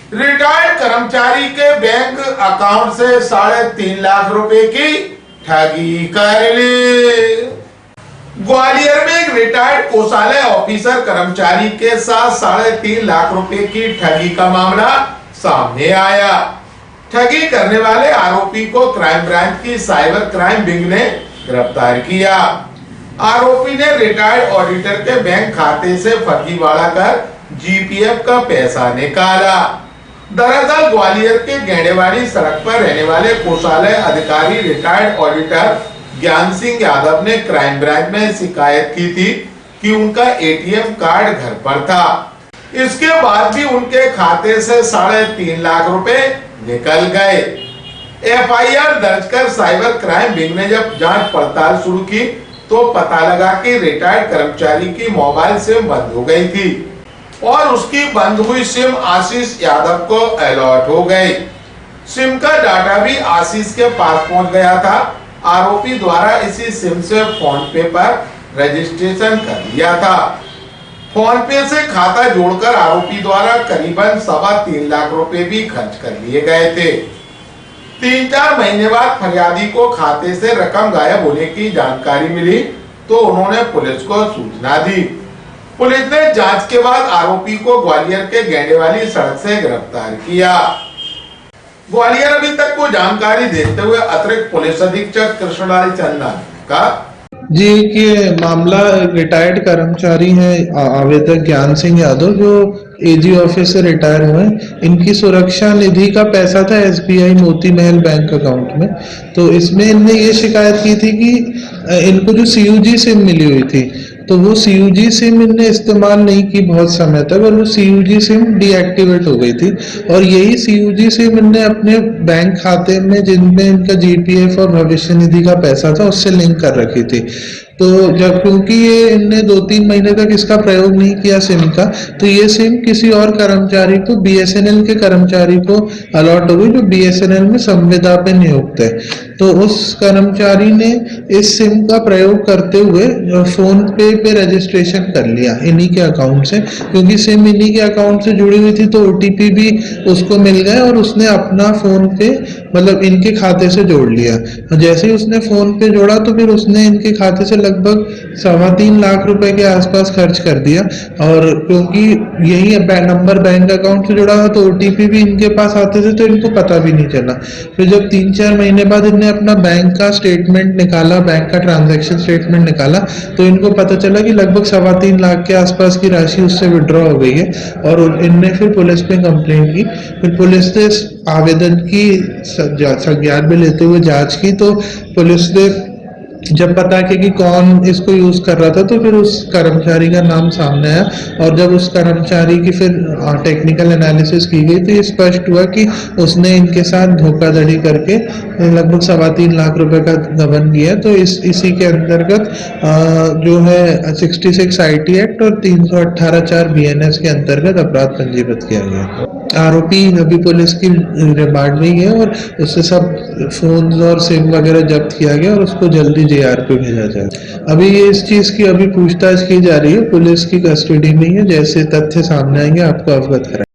Retired कर्मचारी के bank account से 3.5 लाख रुपए की ठगी कर ली। ग्वालियर में एक रिटायर्ड कोषालय ऑफिसर कर्मचारी के साथ 3.5 लाख रुपए की ठगी का मामला सामने आया। ठगी करने वाले आरोपी को क्राइम ब्रांच की साइबर क्राइम विंग ने गिरफ्तार किया। आरोपी ने रिटायर्ड ऑडिटर के बैंक खाते से फर्जीवाड़ा कर जीपीएफ का पैसा निकाला। दरअसल ग्वालियर के गेंडेवाड़ी सड़क पर रहने वाले कोषालय अधिकारी रिटायर्ड ऑडिटर ज्ञान सिंह यादव ने क्राइम ब्रांच में शिकायत की थी कि उनका एटीएम कार्ड घर पर था। इसके बाद भी उनके खाते से 3.5 लाख रुपए निकल गए। एफआईआर दर्ज कर साइबर क्राइम विंग ने जब जांच पड़ताल शुरू की तो पता लगा कि रिटायर्ड कर्मचारी की मोबाइल सिम बंद हो गई थी और उसकी बंद हुई सिम आशीष यादव को अलॉट हो गई। सिम का डाटा भी आशीष के पास पहुंच गया था। आरोपी द्वारा इसी सिम से फोन पे पर रजिस्ट्रेशन कर लिया था। फोन पे से खाता जोड़कर आरोपी द्वारा करीबन 3.25 लाख रुपए भी खर्च कर लिए गए थे। 3-4 महीने बाद फरियादी को खाते से रकम गायब होने की जानकारी मिली तो उन्होंने पुलिस को सूचना दी। पुलिस ने जांच के बाद आरोपी को ग्वालियर के गेंडेवाली सड़क से गिरफ्तार किया। ग्वालियर अभी तक को जानकारी देते हुए अतिरिक्त पुलिस अधीक्षक कृष्णलाल चंदन का जी कि मामला रिटायर्ड कर्मचारी हैं आवेदक ज्ञान सिंह यादव जो एजी ऑफिस से रिटायर हुए। इनकी सुरक्षा निधि का पैसा था SBI Moti Mahal bank account में। तो इसमें इनने ये शिकायत की थी कि इनको जो सीयूजी सिम मिली हुई थी तो वो सीयूजी सिम इनने इस्तेमाल नहीं की बहुत समय तक और वो सीयूजी सिम डीएक्टिवेट हो गई थी और यही सीयूजी सिम इनने अपने बैंक खाते में जिनमें इनका जीपीएफ और भविष्य निधि का पैसा था उससे लिंक कर रखी थी। तो जब क्योंकि ये इनने 2-3 महीने तक इसका प्रयोग नहीं किया सिम का तो ये सिम किसी और कर्मचारी को बीएसएनएल के कर्मचारी को अलॉट हो गई जो बीएसएनएल में संविदा पे नियुक्त है। तो उस कर्मचारी ने इस सिम का प्रयोग करते हुए फोन पे रजिस्ट्रेशन कर लिया इन्हीं के अकाउंट से, क्योंकि सिम इन्हीं के अकाउंट से जुड़ी हुई थी तो ओटीपी भी उसको मिल गया और उसने अपना फोन पे मतलब इनके खाते से जोड़ लिया। और जैसे ही उसने फोन पे जोड़ा तो फिर उसने इनके खाते से लगभग 3.25 लाख रुपए के आसपास खर्च कर दिया। और क्योंकि यही नंबर बैंक अकाउंट से जुड़ा था तो ओटीपी भी इनके पास आते थे तो इनको पता भी नहीं चला। फिर जब 3-4 महीने बाद इनने अपना बैंक का स्टेटमेंट निकाला, बैंक का ट्रांजैक्शन स्टेटमेंट निकाला तो इनको पता चला कि लगभग 3.25 लाख के आसपास की राशि उससे विड्रॉ हो गई है। और इनने फिर पुलिस पे कंप्लेंट की। फिर पुलिस ने आवेदन की संज्ञान में लेते हुए जांच की तो पुलिस ने जब पता किया कि कौन इसको यूज कर रहा था तो फिर उस कर्मचारी का नाम सामने आया और जब उस कर्मचारी की फिर टेक्निकल एनालिसिस की गई तो ये स्पष्ट हुआ कि उसने इनके साथ धोखाधड़ी करके लगभग 3.25 लाख रुपए का गबन किया। तो इसी के अंतर्गत जो है 66 आईटी एक्ट और 318(4) बीएनएस के अंतर्गत अपराध पंजीबद्ध किया गया। आरोपी अभी पुलिस की रिमांड में है और उससे सब फोन और सिम वगैरह जब्त किया गया और उसको जल्दी जेआर पे भेजा जाए। अभी ये इस चीज की अभी पूछताछ की जा रही है, पुलिस की कस्टडी में है। जैसे तथ्य सामने आएंगे आपको अवगत कराएंगे।